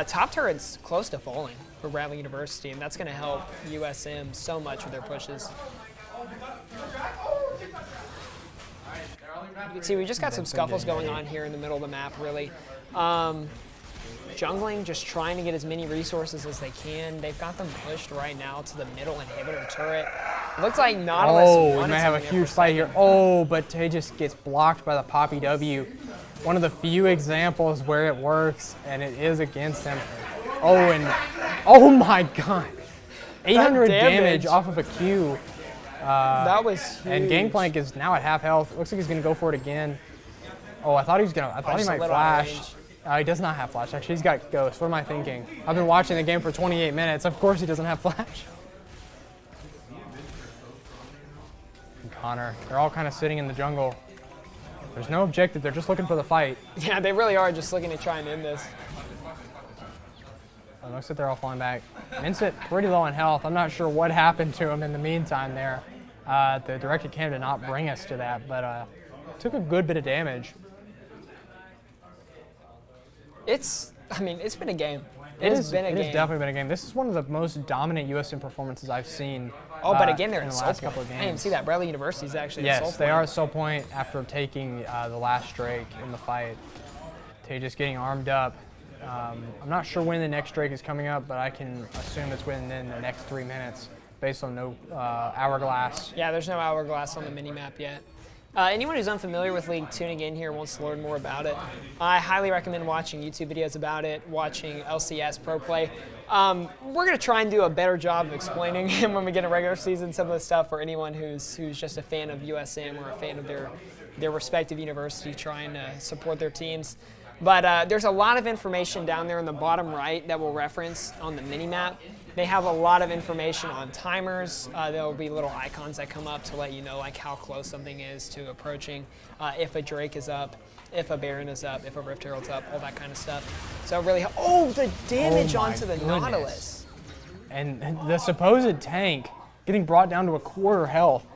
Top turret's close to falling for Bradley University, and that's going to help USM so much with their pushes. You can see we just got some scuffles going on here in the middle of the map, really. Jungling, just trying to get as many resources as they can. They've got them pushed right now to the middle inhibitor turret. It looks like Nautilus we may have a huge fight here. Oh, but Tay just gets blocked by the Poppy W. One of the few examples where it works, and it is against him. Oh, and oh my God. 800 damage off of a Q. That was huge. And Gangplank is now at half health. Looks like he's gonna go for it again. Oh, I thought he was gonna. I thought he might flash. He does not have flash. Actually, he's got ghost. What am I thinking? I've been watching the game for 28 minutes. Of course, he doesn't have flash. And Connor, they're all kind of sitting in the jungle. There's no objective. They're just looking for the fight. Yeah, they really are just looking to try and end this. It looks like they're all falling back. Vincent pretty low on health. I'm not sure what happened to him in the meantime there. The directed cam did not bring us to that, but took a good bit of damage. It's been a game. It has definitely been a game. This is one of the most dominant USM performances I've seen. Oh, but again, they're in at the Soul last Point. couple of games. I didn't see that. Bradley University is actually at Soul Point. Yes, they are at Soul Point after taking the last Drake in the fight. Tay just getting armed up. I'm not sure when the next Drake is coming up, but I can assume it's within the next 3 minutes based on no hourglass. Yeah, there's no hourglass on the mini-map yet. Anyone who's unfamiliar with League tuning in here wants to learn more about it, I highly recommend watching YouTube videos about it, watching LCS Pro Play. We're going to try and do a better job of explaining when we get a regular season some of the stuff for anyone who's just a fan of USM or a fan of their respective university trying to support their teams. But there's a lot of information down there in the bottom right that we'll reference on the mini-map. They have a lot of information on timers. There will be little icons that come up to let you know like how close something is to approaching, if a Drake is up, if a Baron is up, if a Rift Herald's up, all that kind of stuff. So really, the damage onto the Nautilus. And the supposed tank getting brought down to a quarter health.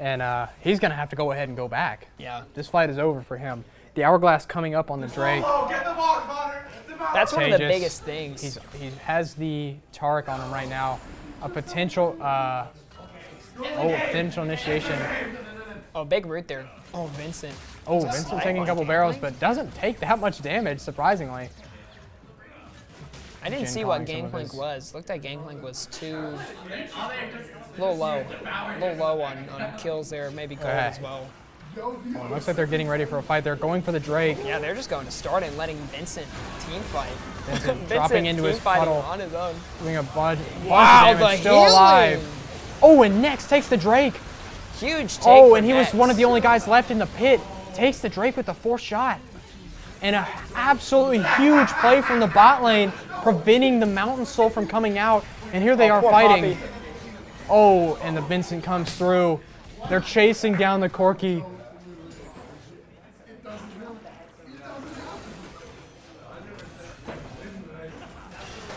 And he's going to have to go ahead and go back. Yeah. This fight is over for him. The hourglass coming up on the Drake. Get the ball, Connor. That's one of the biggest things. He has the Taric on him right now. A potential, potential initiation. Oh, big root there. Oh, Vincent. Oh, Vincent taking a couple barrels, but doesn't take that much damage, surprisingly. I didn't see what Gangplank was. Looked like Gangplank was a little low on kills there, maybe gold as well. Well, looks like they're getting ready for a fight. They're going for the Drake. Yeah, they're just going to start and letting Vincent team fight. Vincent dropping into his puddle on his own. Doing a bunch of Wow, damage, the still healing. alive. Oh, and next takes the Drake. Huge take Oh, for and he Nex. was one of the only guys left in the pit. Takes the Drake with the fourth shot. And an absolutely huge play from the bot lane, preventing the Mountain Soul from coming out. And here they are fighting. Poppy. Oh, and the Vincent comes through. They're chasing down the Corki.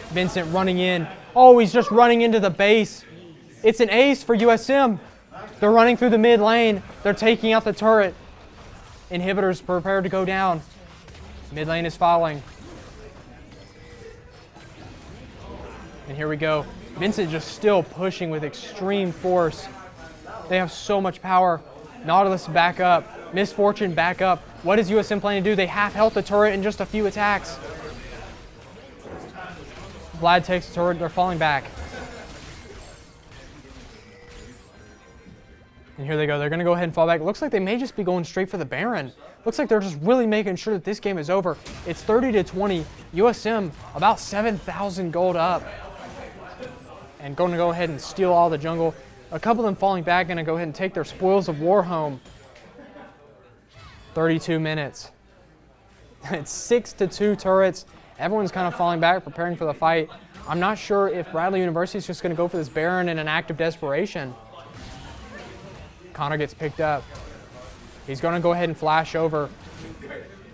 Vincent running in. Oh, he's just running into the base. It's an ace for USM. They're running through the mid lane. They're taking out the turret. Inhibitors prepared to go down. Mid lane is following. And here we go. Vincent just still pushing with extreme force. They have so much power. Nautilus back up. Misfortune back up. What is USM planning to do? They half-health the turret in just a few attacks. Vlad takes the turret. They're falling back. And here they go. They're going to go ahead and fall back. It looks like they may just be going straight for the Baron. Looks like they're just really making sure that this game is over. It's 30-20. USM about 7,000 gold up. And going to go ahead and steal all the jungle. A couple of them falling back, going to go ahead and take their spoils of war home. 32 minutes. It's 6-2 turrets. Everyone's kind of falling back, preparing for the fight. I'm not sure if Bradley University is just going to go for this Baron in an act of desperation. Connor gets picked up. He's going to go ahead and flash over.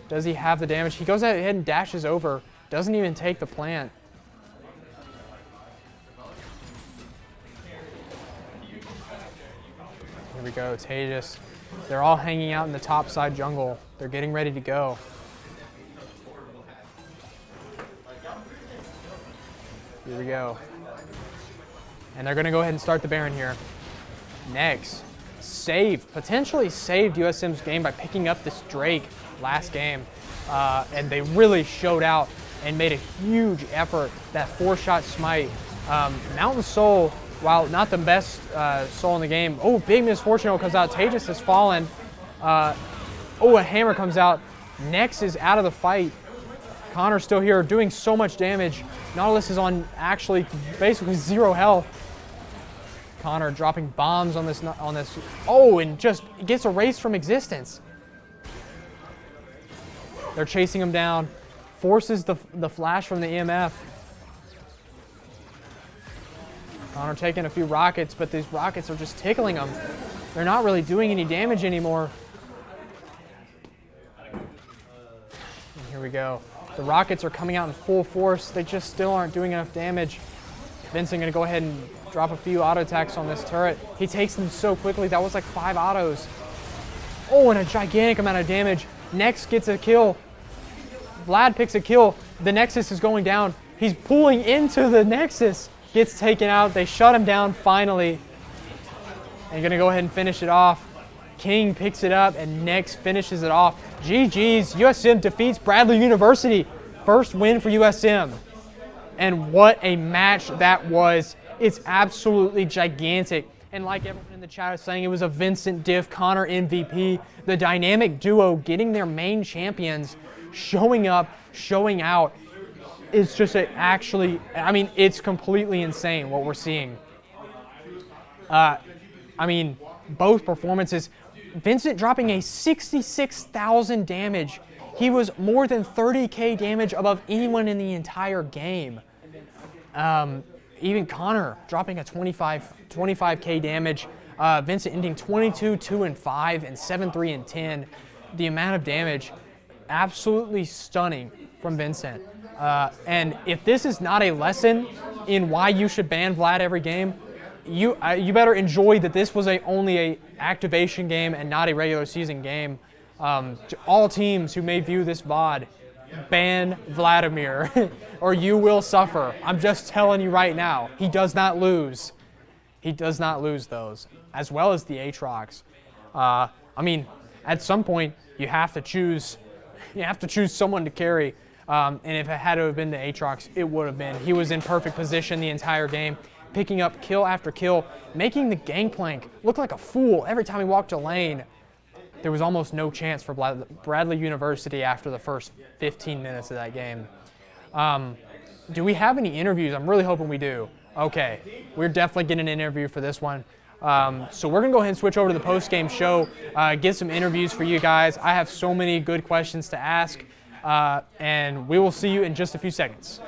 Does he have the damage? He goes ahead and dashes over. Doesn't even take the plant. Here we go, Tejas. They're all hanging out in the top side jungle. They're getting ready to go. Here we go. And they're going to go ahead and start the Baron here. Next, potentially saved USM's game by picking up this Drake last game. And they really showed out and made a huge effort. That 4-shot smite. Mountain Soul, while not the best soul in the game. Oh, big misfortune comes out. Tejas has fallen. A hammer comes out. Nex is out of the fight. Connor's still here doing so much damage. Nautilus is on actually basically 0 health. Connor dropping bombs on this. Oh, and just gets erased from existence. They're chasing him down. Forces the flash from the EMF. Connor taking a few rockets, but these rockets are just tickling him. They're not really doing any damage anymore. And here we go. The rockets are coming out in full force. They just still aren't doing enough damage. Vincent gonna go ahead and drop a few auto attacks on this turret. He takes them so quickly. That was like 5 autos. Oh, and a gigantic amount of damage. Nex gets a kill. Vlad picks a kill. The Nexus is going down. He's pulling into the Nexus. Gets taken out. They shut him down finally. And gonna go ahead and finish it off. King picks it up and Nex finishes it off. GG's, USM defeats Bradley University. First win for USM. And what a match that was. It's absolutely gigantic. And like everyone in the chat is saying, it was a Vincent Diff Connor MVP. The dynamic duo getting their main champions, showing up, showing out. It's just it's completely insane what we're seeing. Both performances. Vincent dropping a 66,000 damage. He was more than 30k damage above anyone in the entire game. Even Connor dropping a 25k damage. Vincent ending 22, 2, and 5, and 7, 3, and 10. The amount of damage, absolutely stunning from Vincent. And if this is not a lesson in why you should ban Vlad every game, you better enjoy that this was only a activation game and not a regular season game. To all teams who may view this VOD, ban Vladimir or you will suffer. I'm just telling you right now, he does not lose. He does not lose those, as well as the Aatrox. At some point you have to choose someone to carry. And if it had to have been the Aatrox, it would have been. He was in perfect position the entire game, picking up kill after kill, making the Gangplank look like a fool every time he walked a lane. There was almost no chance for Bradley University after the first 15 minutes of that game. Do we have any interviews? I'm really hoping we do. Okay, we're definitely getting an interview for this one. So we're going to go ahead and switch over to the post-game show, get some interviews for you guys. I have so many good questions to ask, and we will see you in just a few seconds.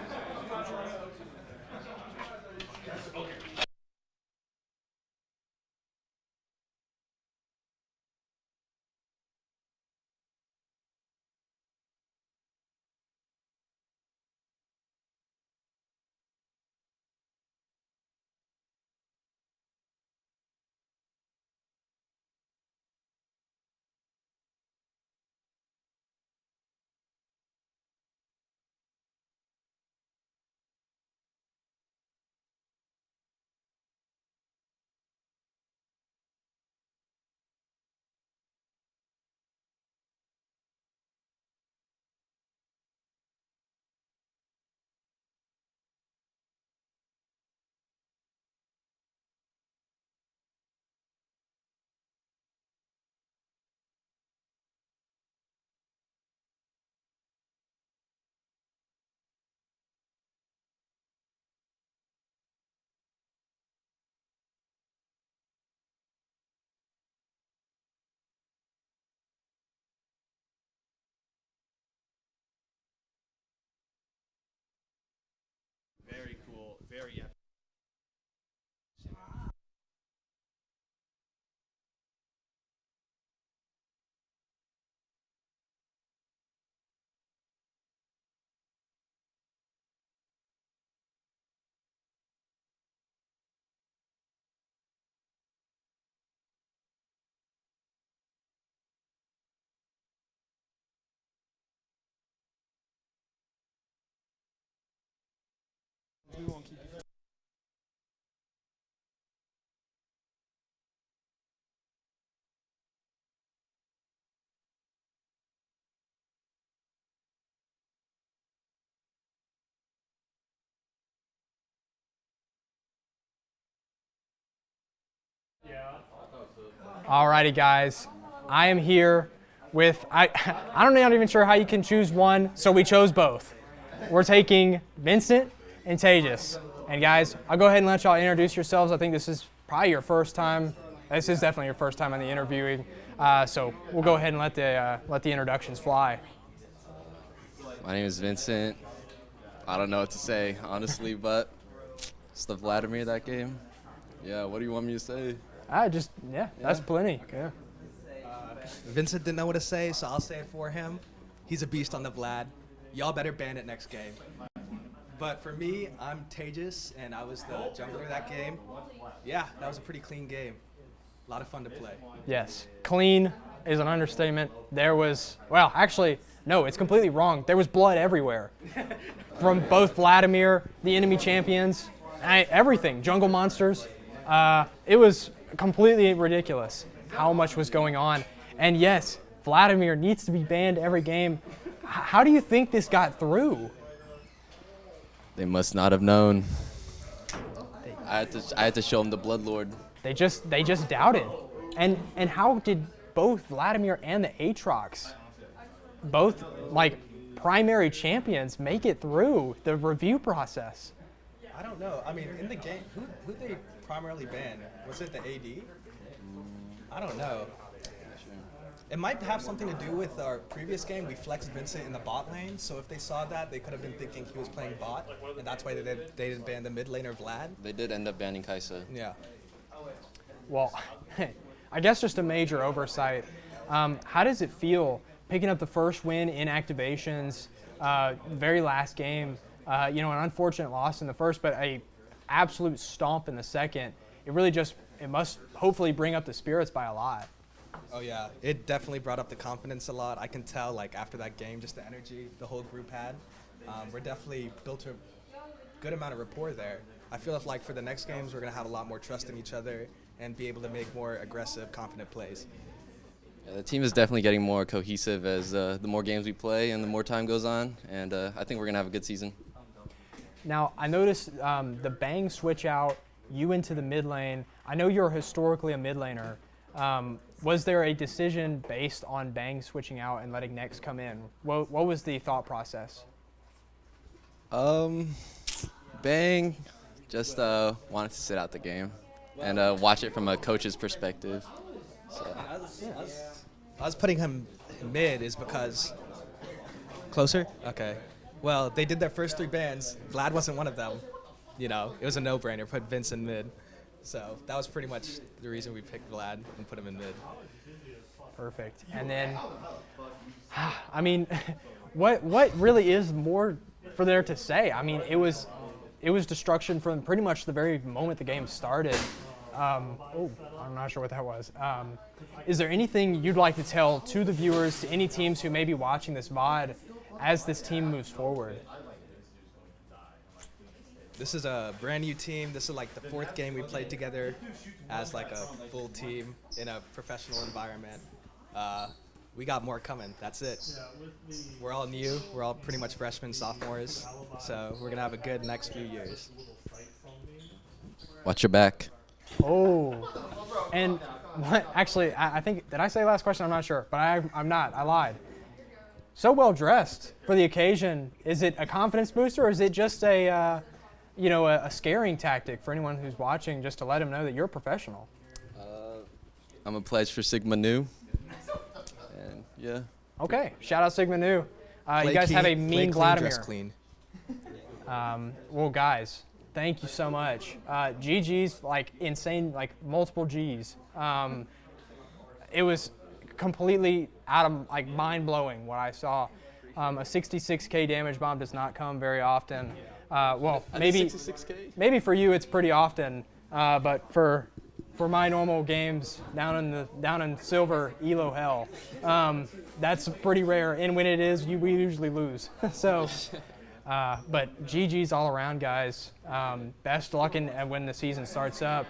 We won't keep you. Alrighty, guys, I am here with, I'm not even sure how you can choose one, so we chose both. We're taking Vincent and Tejas. And guys, I'll go ahead and let y'all introduce yourselves. I think this is probably your first time. This is definitely your first time on the interviewing. So we'll go ahead and let the introductions fly. My name is Vincent. I don't know what to say, honestly, but it's the Vladimir that game. Yeah, what do you want me to say? That's plenty. Yeah. Vincent didn't know what to say, so I'll say it for him. He's a beast on the Vlad. Y'all better ban it next game. But for me, I'm Tejas, and I was the jungler that game. Yeah, that was a pretty clean game. A lot of fun to play. Yes, clean is an understatement. There was, well, actually, no, it's completely wrong. There was blood everywhere. From both Vladimir, the enemy champions, everything, jungle monsters. It was completely ridiculous how much was going on. And yes, Vladimir needs to be banned every game. How do you think this got through? They must not have known. I had to show them the Blood Lord. They just doubted. And how did both Vladimir and the Aatrox, both like primary champions, make it through the review process? I don't know. I mean, in the game, who they primarily banned? Was it the AD? I don't know. It might have something to do with our previous game. We flexed Vincent in the bot lane, so if they saw that, they could have been thinking he was playing bot, and that's why they didn't ban the mid laner Vlad. They did end up banning Kaisa. Yeah. Well, I guess just a major oversight. How does it feel picking up the first win in activations, very last game? An unfortunate loss in the first, but a absolute stomp in the second. It must hopefully bring up the spirits by a lot. Oh yeah, it definitely brought up the confidence a lot. I can tell, like, after that game, just the energy the whole group had. We're definitely built a good amount of rapport there. I feel like for the next games, we're gonna have a lot more trust in each other and be able to make more aggressive, confident plays. Yeah, the team is definitely getting more cohesive as the more games we play and the more time goes on, and I think we're gonna have a good season. Now, I noticed the Bang switch out, you into the mid lane. I know you're historically a mid laner. Was there a decision based on Bang switching out and letting NECC come in? What was the thought process? Bang just wanted to sit out the game and watch it from a coach's perspective. So. I was putting him mid is because... Closer? Okay. Well, they did their first 3 bans. Vlad wasn't one of them. You know, it was a no-brainer. Put Vince in mid. So that was pretty much the reason we picked Vlad and put him in mid. Perfect. And then, I mean, what really is more for there to say? I mean, it was destruction from pretty much the very moment the game started. I'm not sure what that was. Is there anything you'd like to tell to the viewers, to any teams who may be watching this VOD, as this team moves forward? This is a brand new team. This is like the 4th game we played together as like a full team in a professional environment. We got more coming. That's it. We're all new. We're all pretty much freshmen, sophomores. So we're gonna have a good next few years. Watch your back. Oh, and what? Actually, I think, did I say last question? I'm not sure, but I'm not. I lied. So well dressed for the occasion. Is it a confidence booster, or is it just a scaring tactic for anyone who's watching, just to let them know that you're a professional? I'm a pledge for Sigma Nu. And yeah. Okay, shout out Sigma Nu. You guys have a mean Vladimir. Dress clean. Well, guys, thank you so much. GG's, like insane, like multiple G's. It was completely out of, like, mind-blowing what I saw. A 66K damage bomb does not come very often. Well, maybe for you it's pretty often, but for my normal games down in silver elo hell, that's pretty rare. And when it is, we usually lose. So, But GG's all around, guys. Best luck when the season starts up,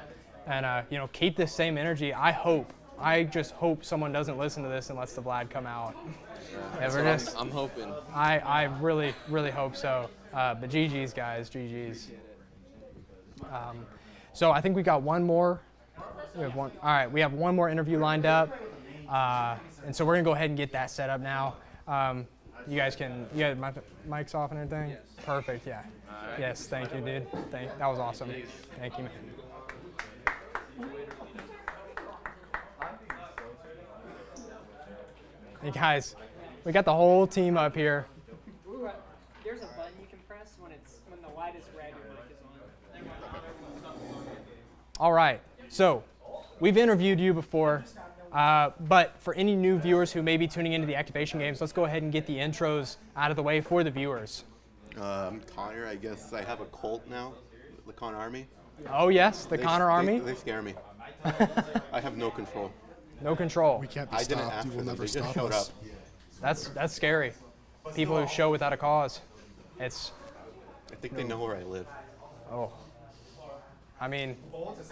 and keep this same energy. I just hope someone doesn't listen to this and lets the Vlad come out. I'm hoping. I really, really hope so. But GG's, guys, GG's. So I think we got one more. We have one. All right, we have one more interview lined up, and so we're gonna go ahead and get that set up now. You guys my mics off and everything. Yes. Perfect. Yeah. Right. Yes. Thank you, dude. That was awesome. Thank you, man. Hey guys, we got the whole team up here. There's a button you can press when the light is red, your mic is on. All right, so we've interviewed you before, but for any new viewers who may be tuning into the Activation games, let's go ahead and get the intros out of the way for the viewers. I'm Connor. I guess I have a cult now, the Connor Army. Oh yes, the Connor Army. They scare me. I have no control. No control. We can't be I didn't stopped. ask You will for them. never They just stop showed us. up. That's scary. People who show without a cause. I think they know where I live. Oh. I mean,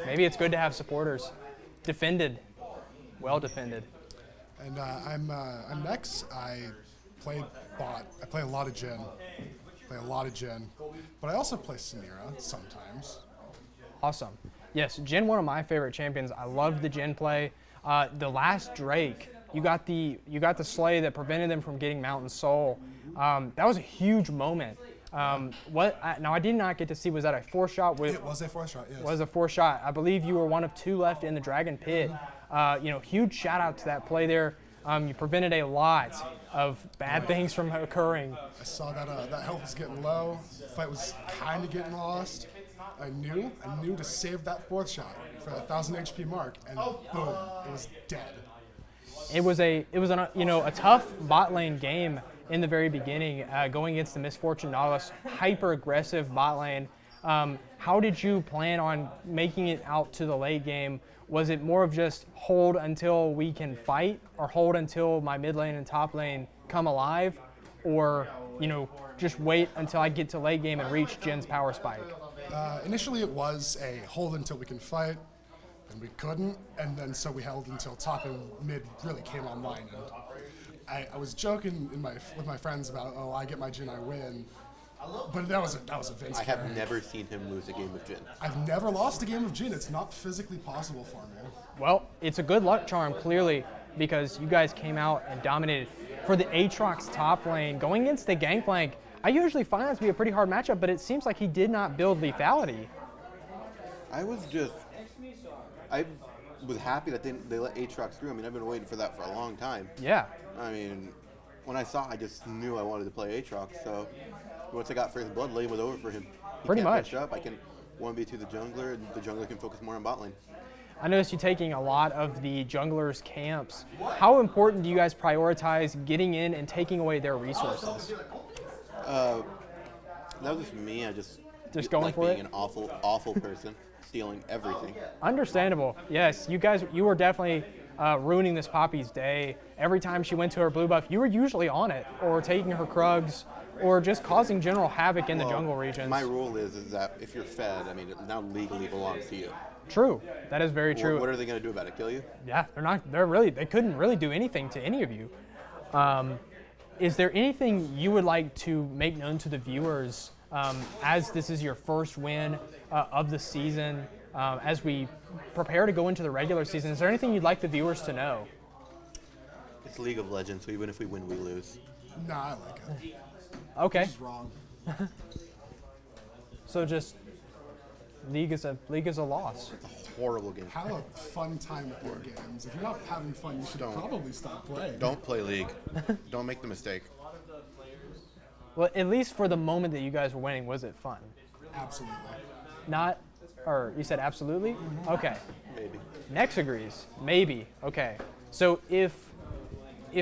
maybe it's good to have supporters. Defended. Well defended. And I'm Nex. I play bot. I play a lot of Jhin. But I also play Samira sometimes. Awesome. Yes, Jhin, one of my favorite champions. I loved the Jhin play. The last Drake, you got the slay that prevented them from getting Mountain Soul. That was a huge moment. Now I did not get to see. Was that a 4-shot? It was a 4-shot. Yes. Was a 4-shot. I believe you were one of 2 left in the Dragon Pit. Huge shout out to that play there. You prevented a lot of bad things from occurring. I saw that that health was getting low. The fight was kind of getting lost. I knew to save that 4th shot for the 1,000 HP mark, and boom, it was dead. It was a tough bot lane game in the very beginning, going against the Misfortune Nautilus, hyper aggressive bot lane. How did you plan on making it out to the late game? Was it more of just hold until we can fight, or hold until my mid lane and top lane come alive, or just wait until I get to late game and reach Jin's power spike? Initially, it was a hold until we can fight, and we couldn't, and then so we held until top and mid really came online. And I was joking with my friends about, oh, I get my Jhin, I win. But that was a Vince. I have never seen him lose a game of Jhin. I've never lost a game of Jhin. It's not physically possible for me. Well, it's a good luck charm, clearly, because you guys came out and dominated. For the Aatrox top lane, going against the Gangplank, I usually find that to be a pretty hard matchup, but it seems like he did not build lethality. I was happy that they let Aatrox through. I mean, I've been waiting for that for a long time. Yeah. I mean, when I saw, I just knew I wanted to play Aatrox. So once I got first blood, lane was over for him. He Pretty can't much. push up. I can 1v2 the jungler, and the jungler can focus more on bot lane. I noticed you taking a lot of the junglers' camps. How important do you guys prioritize getting in and taking away their resources? That was just me. I just going like for being it? an awful person, stealing everything. Understandable. Yes, you were definitely ruining this Poppy's day. Every time she went to her blue buff, you were usually on it, or taking her Krugs, or just causing general havoc in the jungle regions. My rule is that if you're fed, I mean, it now legally belongs to you. True. That is very true. What are they going to do about it? Kill you? Yeah, they couldn't really do anything to any of you. Is there anything you would like to make known to the viewers as this is your first win of the season, as we prepare to go into the regular season? Is there anything you'd like the viewers to know? It's League of Legends, so even if we win, we lose. Nah, I like it. Okay. It's wrong. So just league is a loss. It's a horrible game. Have a fun time at your games. If you're not having fun, you should probably stop playing. Don't play League. Don't make the mistake. Well, at least for the moment that you guys were winning, was it fun? Absolutely. Not, or you said absolutely? Okay. Maybe. Nex agrees. Maybe. Okay. So if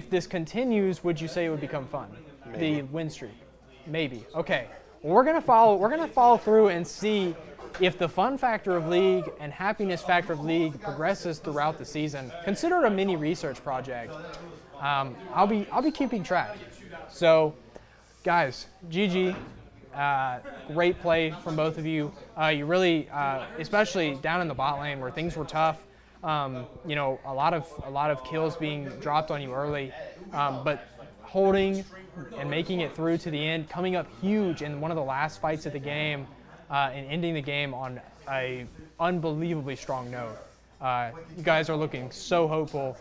this continues, would you say it would become fun? Maybe. The win streak. Maybe. Okay. Well, we're gonna follow through and see if the fun factor of League and happiness factor of League progresses throughout the season. Consider it a mini research project. I'll be keeping track. So, guys, GG. Great play from both of you. You really, especially down in the bot lane where things were tough. You know, a lot of kills being dropped on you early, but holding and making it through to the end, coming up huge in one of the last fights of the game, and ending the game on a unbelievably strong note. You guys are looking so hopeful.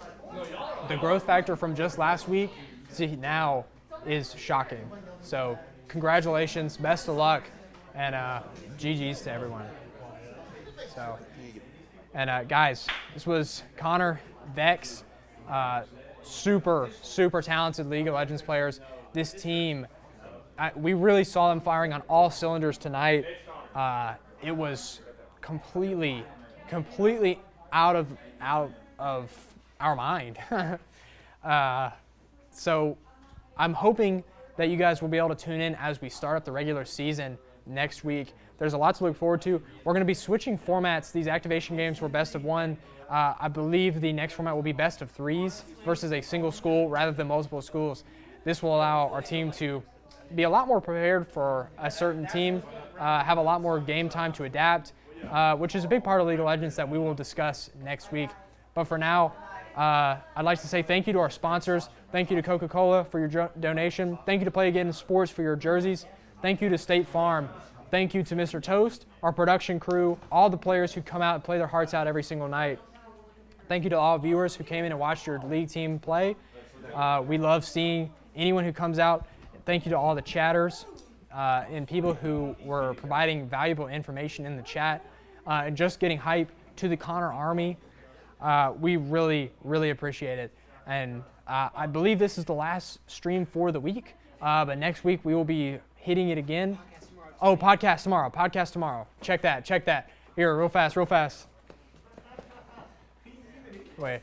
The growth factor from just last week to now is shocking. So congratulations, best of luck, and GG's to everyone. So, and guys, this was Connor, Vex, super talented League of Legends players. This team, we really saw them firing on all cylinders tonight. It was completely out of our mind. So I'm hoping that you guys will be able to tune in as we start up the regular season next week. There's a lot to look forward to. We're going to be switching formats. These activation games were best of one. I believe the next format will be best of threes versus a single school rather than multiple schools. This will allow our team to be a lot more prepared for a certain team, have a lot more game time to adapt, which is a big part of League of Legends that we will discuss next week. But for now, I'd like to say thank you to our sponsors. Thank you to Coca-Cola for your donation. Thank you to Play Again Sports for your jerseys. Thank you to State Farm. Thank you to Mr. Toast, our production crew, all the players who come out and play their hearts out every single night. Thank you to all viewers who came in and watched your league team play. We love seeing anyone who comes out. Thank you to all the chatters and people who were providing valuable information in the chat and just getting hype to the Connor Army. We really appreciate it. And I believe this is the last stream for the week, but next week we will be hitting it again. Oh, podcast tomorrow. Check that. Here, real fast. Wait.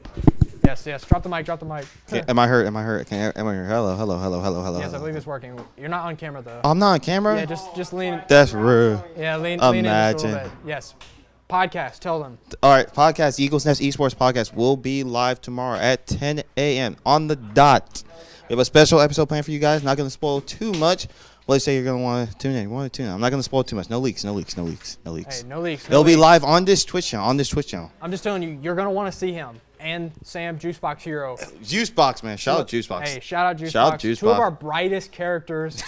Yes. Drop the mic. Am I heard? Am I heard? Am I heard? Hello. Yes, I believe it's working. You're not on camera though. I'm not on camera? Yeah, just lean. That's rude. Yeah, lean in just a Imagine. little bit. Yes. Podcast, tell them. All right, podcast, Eagles Nest Esports podcast will be live tomorrow at 10 a.m. on the dot. We have a special episode planned for you guys. Not going to spoil too much. Well, let's say you're going to want to tune in. I'm not going to spoil too much. No leaks. Hey, no leaks. It'll be live on this Twitch channel. I'm just telling you, you're going to want to see him and Sam Juicebox Hero. Juicebox, man. Shout out Juicebox. Hey, shout out Juicebox. Two of our brightest characters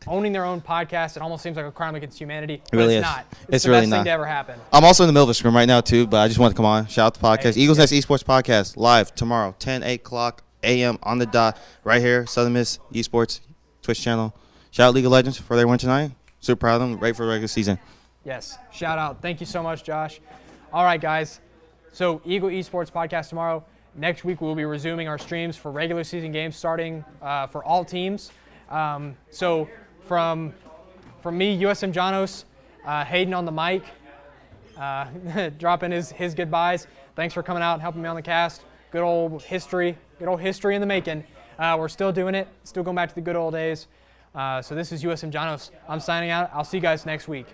owning their own podcast. It almost seems like a crime against humanity. But really it's is. not. It's the really best not. thing to ever happen. I'm also in the middle of a scrim right now, too, but I just want to come on. Shout out the podcast. Hey, Eagles Nest Esports podcast live tomorrow, 8 o'clock a.m. on the dot, right here, Southern Miss Esports Twitch channel. Shout out League of Legends for their win tonight. Super proud of them. Ready for the regular season. Yes. Shout out. Thank you so much, Josh. All right, guys. So Eagle Esports podcast tomorrow. Next week, we'll be resuming our streams for regular season games starting for all teams. So from me, USM Janos, Hayden on the mic, dropping his goodbyes. Thanks for coming out and helping me on the cast. Good old history in the making. We're still doing it. Still going back to the good old days. So this is USM Janos. I'm signing out. I'll see you guys next week.